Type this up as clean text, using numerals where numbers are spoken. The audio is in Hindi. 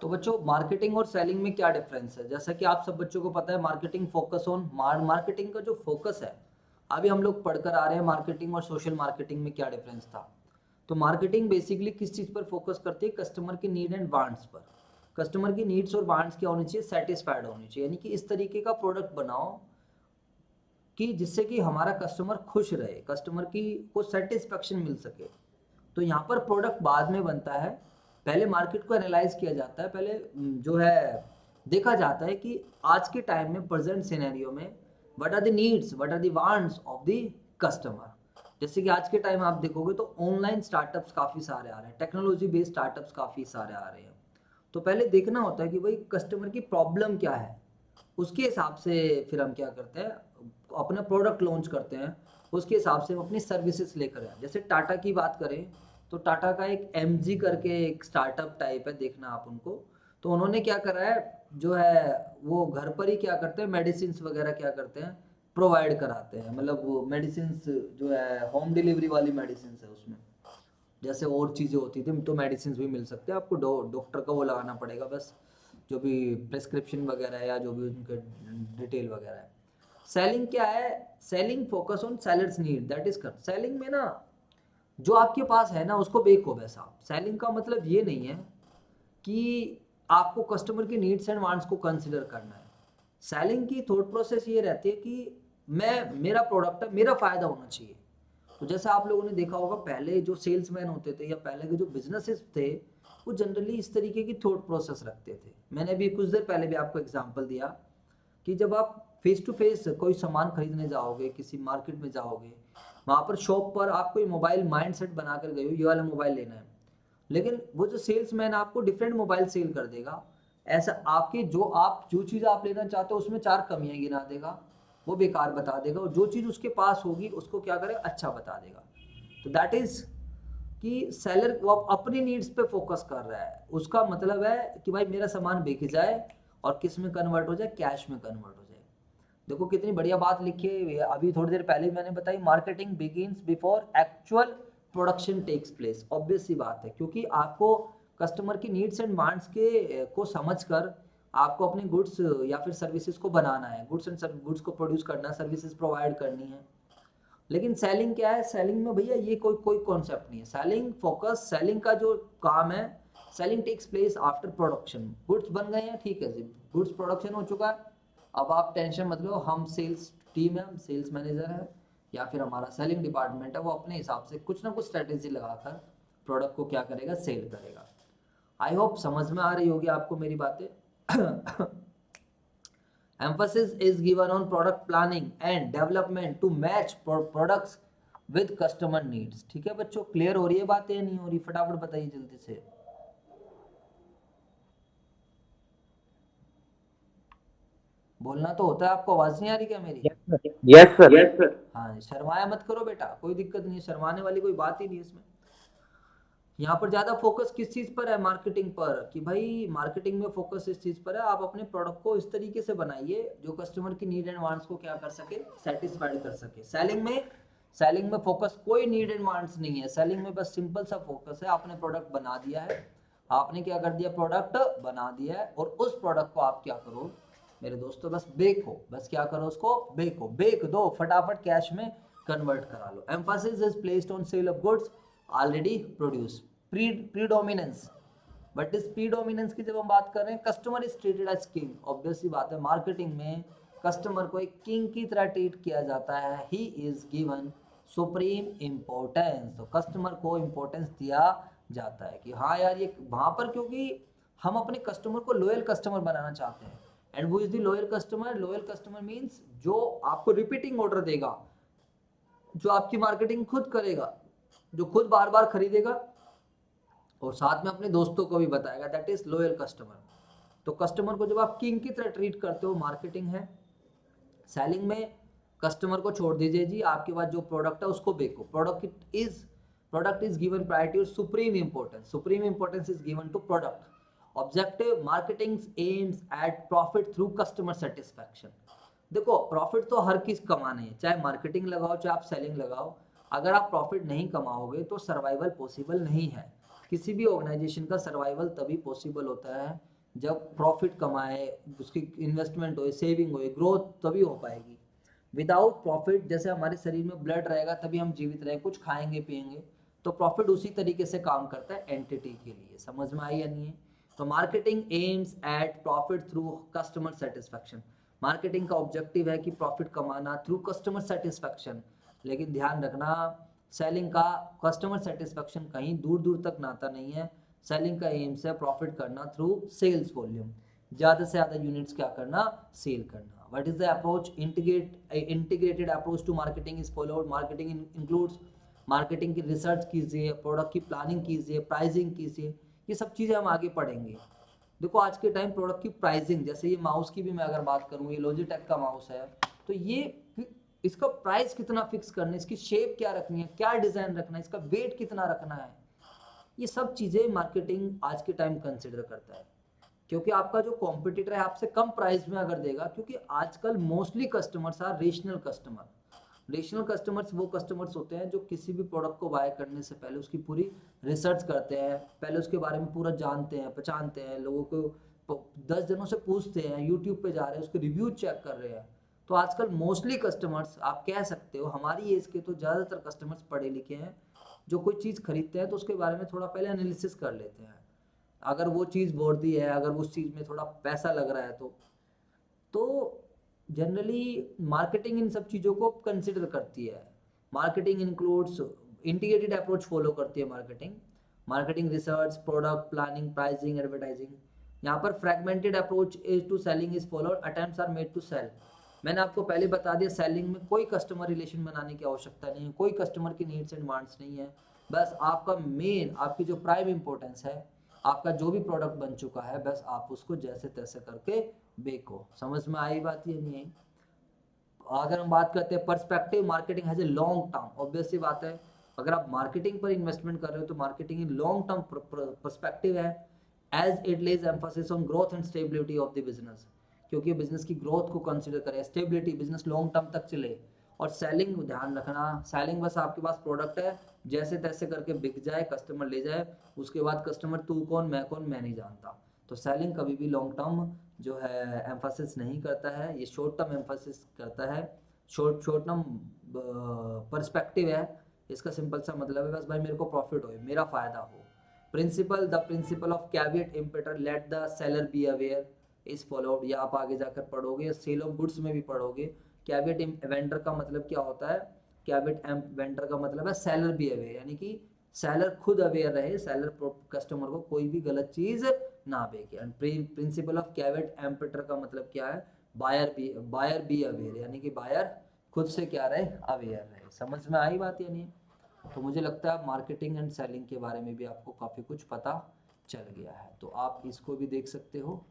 तो बच्चों मार्केटिंग और सेलिंग में क्या डिफरेंस है? जैसा कि आप सब बच्चों को पता है, मार्केटिंग फोकस ऑन मार्केटिंग का जो फोकस है, अभी हम लोग पढ़कर आ रहे हैं मार्केटिंग और सोशल मार्केटिंग में क्या डिफरेंस था। तो मार्केटिंग बेसिकली किस चीज़ पर फोकस करती है? कस्टमर की नीड एंड वांट्स पर। कस्टमर की नीड्स और वांट्स क्या होनी चाहिए? सेटिस्फाइड होनी चाहिए, यानी कि इस तरीके का प्रोडक्ट बनाओ कि जिससे कि हमारा कस्टमर खुश रहे, कस्टमर की को सेटिस्फेक्शन मिल सके। तो यहाँ पर प्रोडक्ट बाद में बनता है, पहले मार्केट को एनालाइज किया जाता है, पहले जो है देखा जाता है कि आज के टाइम में प्रेजेंट सिनेरियो में what are the needs, what are the wants of the customer. जैसे कि आज के टाइम आप देखोगे तो ऑनलाइन स्टार्टअप्स काफ़ी सारे आ रहे हैं, टेक्नोलॉजी बेस्ड स्टार्टअप्स काफ़ी सारे आ रहे हैं। तो पहले देखना होता है कि भाई कस्टमर की प्रॉब्लम क्या है, उसके हिसाब से फिर हम क्या करते हैं, अपना प्रोडक्ट लॉन्च करते हैं। उसके हिसाब से हम अपनी सर्विसेज लेकर आए। जैसे टाटा की बात करें तो टाटा का एक एमजी करके एक स्टार्टअप टाइप है, देखना आप उनको। तो उन्होंने क्या करा है, जो है वो घर पर ही क्या करते हैं, मेडिसिन वगैरह क्या करते हैं, प्रोवाइड कराते हैं। मतलब वो मेडिसिन जो है होम डिलीवरी वाली मेडिसिन है उसमें। जैसे और चीज़ें होती थी तो मेडिसिन भी मिल सकते हैं आपको, डॉक्टर का वो लगाना पड़ेगा बस, जो भी प्रिस्क्रिप्शन वगैरह है या जो भी उनके डिटेल वगैरह है। सेलिंग क्या है? Selling focus on sellers need, that is कर सेलिंग में ना जो आपके पास है ना उसको बेको। वैसा सेलिंग का मतलब ये नहीं है कि आपको कस्टमर की नीड्स एंड वांट्स को कंसिडर करना है। सेलिंग की थॉट प्रोसेस ये रहती है कि मैं, मेरा प्रोडक्ट है, मेरा फायदा होना चाहिए। तो जैसा आप लोगों ने देखा होगा, पहले जो सेल्समैन होते थे या पहले के जो बिजनेसेस थे, वो जनरली इस तरीके की थॉट प्रोसेस रखते थे। मैंने अभी कुछ देर पहले भी आपको एग्जांपल दिया कि जब आप फेस टू फेस कोई सामान खरीदने जाओगे, किसी मार्केट में जाओगे, वहां पर शॉप पर आप कोई मोबाइल माइंड सेट बनाकर गए हो, ये वाला मोबाइल लेना है, लेकिन वो जो सेल्समैन आपको डिफरेंट मोबाइल सेल कर देगा। ऐसा आपकी जो चीज़ आप लेना चाहते हो उसमें 4 कमियां गिना देगा, वो बेकार बता देगा, और जो चीज़ उसके पास होगी उसको क्या करेगा, अच्छा बता देगा। तो दैट इज कि सेलर वो अपनी नीड्स पे फोकस कर रहा है। उसका मतलब है कि भाई मेरा सामान बिक जाए और किस में कन्वर्ट हो जाए, कैश में कन्वर्ट हो जाए। देखो कितनी बढ़िया बात लिखी है। अभी थोड़ी देर पहले मैंने बताई, marketing begins before actual production takes place. Obvious सी बात है, क्योंकि आपको कस्टमर की नीड्स एंड वांट्स के को समझकर आपको अपने गुड्स या फिर सर्विसेज को बनाना है, गुड्स को प्रोड्यूस करना है, सर्विसेज प्रोवाइड करनी है। लेकिन सेलिंग क्या है? सेलिंग में भैया ये कोई कोई कॉन्सेप्ट नहीं है। सेलिंग फोकस, सेलिंग का जो काम है, selling takes place after production. Goods बन गए हैं, ठीक है जी, गुड्स प्रोडक्शन हो चुका है, अब आप टेंशन मत लो, हम सेल्स टीम है, हम सेल्स मैनेजर है या फिर हमारा सेलिंग डिपार्टमेंट है, वो अपने हिसाब से कुछ ना कुछ स्ट्रेटेजी लगाकर प्रोडक्ट को क्या करेगा, सेल करेगा। आई होप समझ में आ रही होगी आपको मेरी बातें। Emphasis is given on product planning and development to match products with customer needs। ठीक है बच्चों, क्लियर हो रही है बातें या नहीं हो रही? फटाफट बताइए जल्दी से। बोलना तो होता है, आपको आवाज नहीं आ रही क्या मेरी? Yes sir. Yes sir. हाँ, शर्माया मत करो बेटा, कोई दिक्कत नहीं है, शर्माने वाली कोई बात ही नहीं है इसमें। यहाँ पर ज्यादा फोकस किस चीज पर है? मार्केटिंग पर। कि भाई मार्केटिंग में फोकस इस चीज पर है, आप अपने प्रोडक्ट को इस तरीके से बनाइए जो कस्टमर की नीड एंड वांट्स को क्या कर सके, सेटिस्फाइड कर सके। सेलिंग में फोकस कोई नीड एंड वांट्स नहीं है। सेलिंग में बस सिंपल सा फोकस है, आपने प्रोडक्ट बना दिया है, आपने क्या कर दिया, प्रोडक्ट बना दिया है, और उस प्रोडक्ट को आप क्या करो मेरे दोस्तों, बस बेको, बस क्या करो, उसको बेको, बेक दो, फटाफट कैश में कन्वर्ट करा लो। Emphasis is placed on sale of goods already produce. Predominance, but इस प्रीडोमिनेंस की जब हम बात कर रहे हैं, customer is treated as king. Obvious सी बात है, मार्केटिंग में कस्टमर को एक किंग की तरह ट्रीट किया जाता है। He is given supreme importance. तो कस्टमर को इम्पोर्टेंस दिया जाता है कि हाँ यार ये वहां पर, क्योंकि हम अपने कस्टमर को लॉयल कस्टमर बनाना चाहते हैं। एंड वो is the loyal customer? Loyal customer means जो आपको रिपीटिंग ऑर्डर देगा, जो आपकी मार्केटिंग खुद करेगा, जो खुद बार बार खरीदेगा और साथ में अपने दोस्तों को भी बताएगा, दैट इज लॉयल कस्टमर। तो कस्टमर को जब आप किंग की तरह ट्रीट करते हो, मार्केटिंग है। सेलिंग में कस्टमर को छोड़ दीजिए जी, आपके पास जो प्रोडक्ट है उसको बेचो। प्रोडक्ट इज गिवन प्रायोरिटी और supreme importance. Supreme importance is given to product. Objective marketing aims at profit through customer satisfaction. देखो प्रॉफिट तो हर किस कमाने है, चाहे मार्केटिंग लगाओ चाहे आप सेलिंग लगाओ। अगर आप प्रॉफिट नहीं कमाओगे तो सर्वाइवल पॉसिबल नहीं है। किसी भी ऑर्गेनाइजेशन का सर्वाइवल तभी पॉसिबल होता है जब प्रॉफिट कमाए, उसकी इन्वेस्टमेंट हो, सेविंग हो, ग्रोथ तभी हो पाएगी। विदाउट प्रॉफिट, जैसे हमारे शरीर में ब्लड रहेगा तभी हम जीवित रहे, कुछ खाएंगे पिएंगे, तो प्रॉफिट उसी तरीके से काम करता है एंटिटी के लिए। समझ में आई या नहीं है? तो marketing aims at profit through customer satisfaction. Marketing का ऑब्जेक्टिव है कि प्रॉफिट कमाना थ्रू कस्टमर सेटिस्फैक्शन। लेकिन ध्यान रखना, सेलिंग का कस्टमर सेटिस्फैक्शन कहीं दूर दूर तक नाता नहीं है। सेलिंग का एम्स है प्रॉफिट करना थ्रू सेल्स वॉल्यूम, ज़्यादा से ज़्यादा यूनिट्स क्या करना, सेल करना। What is the approach? Integrated approach to marketing is followed. Marketing includes, marketing की रिसर्च कीजिए, प्रोडक्ट की प्लानिंग कीजिए, प्राइसिंग कीजिए, ये सब चीज़ें हम आगे पढ़ेंगे। देखो आज के टाइम प्रोडक्ट की प्राइसिंग, जैसे ये माउस की भी मैं अगर बात करूँ, ये लॉजिटेक का माउस है, तो ये इसका प्राइस कितना फिक्स करना है, इसकी शेप क्या रखनी है, क्या डिज़ाइन रखना है, इसका वेट कितना रखना है, ये सब चीज़ें मार्केटिंग आज के टाइम कंसिडर करता है। क्योंकि आपका जो कॉम्पिटिटर है आपसे कम प्राइस में अगर देगा, क्योंकि आजकल mostly customers are rational customer. Rational customers वो कस्टमर्स होते हैं जो किसी भी प्रोडक्ट को बाय करने से पहले उसकी पूरी रिसर्च करते हैं, पहले उसके बारे में पूरा जानते हैं, पहचानते हैं, लोगों को 10 जनों से पूछते हैं, यूट्यूब पे जा रहे हैं, उसके रिव्यू चेक कर रहे हैं। तो आजकल मोस्टली कस्टमर्स, आप कह सकते हो हमारी एज के तो ज़्यादातर कस्टमर्स पढ़े लिखे हैं, जो कोई चीज़ खरीदते हैं तो उसके बारे में थोड़ा पहले एनालिसिस कर लेते हैं। अगर वो चीज़ वर्दी है, अगर उस चीज़ में थोड़ा पैसा लग रहा है, तो जनरली मार्केटिंग इन सब चीज़ों को कंसिडर करती है। Marketing includes, integrated approach follow करती है marketing. Marketing research, product planning, pricing, advertising. यहाँ पर fragmented approach is to selling is followed, attempts are made to sell. मैंने आपको पहले बता दिया, सेलिंग में कोई कस्टमर रिलेशन बनाने की आवश्यकता नहीं है, कोई कस्टमर की नीड्स एंड डिमांड्स नहीं है। बस आपका मेन, आपकी जो प्राइम इंपॉर्टेंस है, आपका जो भी प्रोडक्ट बन चुका है, बस आप उसको जैसे तैसे करके बेको। समझ में आई बात ये नहीं आई? अगर हम बात करते हैं perspective, marketing has a long term, obvious सी बात है, अगर आप मार्केटिंग पर इन्वेस्टमेंट कर रहे हो तो marketing in long term perspective है, as it lays emphasis on growth and stability of the business. क्योंकि बिजनेस की ग्रोथ को कंसिडर करें, स्टेबिलिटी, बिजनेस लॉन्ग टर्म तक चले। और सेलिंग, ध्यान रखना, सेलिंग बस आपके पास प्रोडक्ट है, जैसे तैसे करके बिक जाए, कस्टमर ले जाए, उसके बाद कस्टमर तू कौन मैं नहीं जानता। तो सेलिंग कभी भी लॉन्ग टर्म जो है एम्फोसिस नहीं करता है, ये शॉर्ट टर्म एम्फोसिस करता है, शॉर्ट टर्म पर्सपेक्टिव है। इसका सिंपल सा मतलब है बस भाई मेरे को प्रॉफिट हो, मेरा फायदा हो। Principle, the principle of caveat emptor, let the seller be aware is followed. या आप आगे जाकर पढ़ोगे, सेल ऑफ गुड्स में भी पढ़ोगे। कैविएट वेंडर का मतलब क्या होता है? कैविएट वेंडर का मतलब है सेलर बी अवेयर, यानी कि सेलर खुद अवेयर रहे, सेलर कस्टमर को कोई भी गलत चीज ना बेचे। And principal of caveat emptor का मतलब क्या है? बायर बी अवेयर, यानी कि बायर खुद से क्या रहे, अवेयर रहे। समझ में आई बात या नहीं? तो मुझे लगता है मार्केटिंग एंड सेलिंग के बारे में भी आपको काफ़ी कुछ पता चल गया है, तो आप इसको भी देख सकते हो।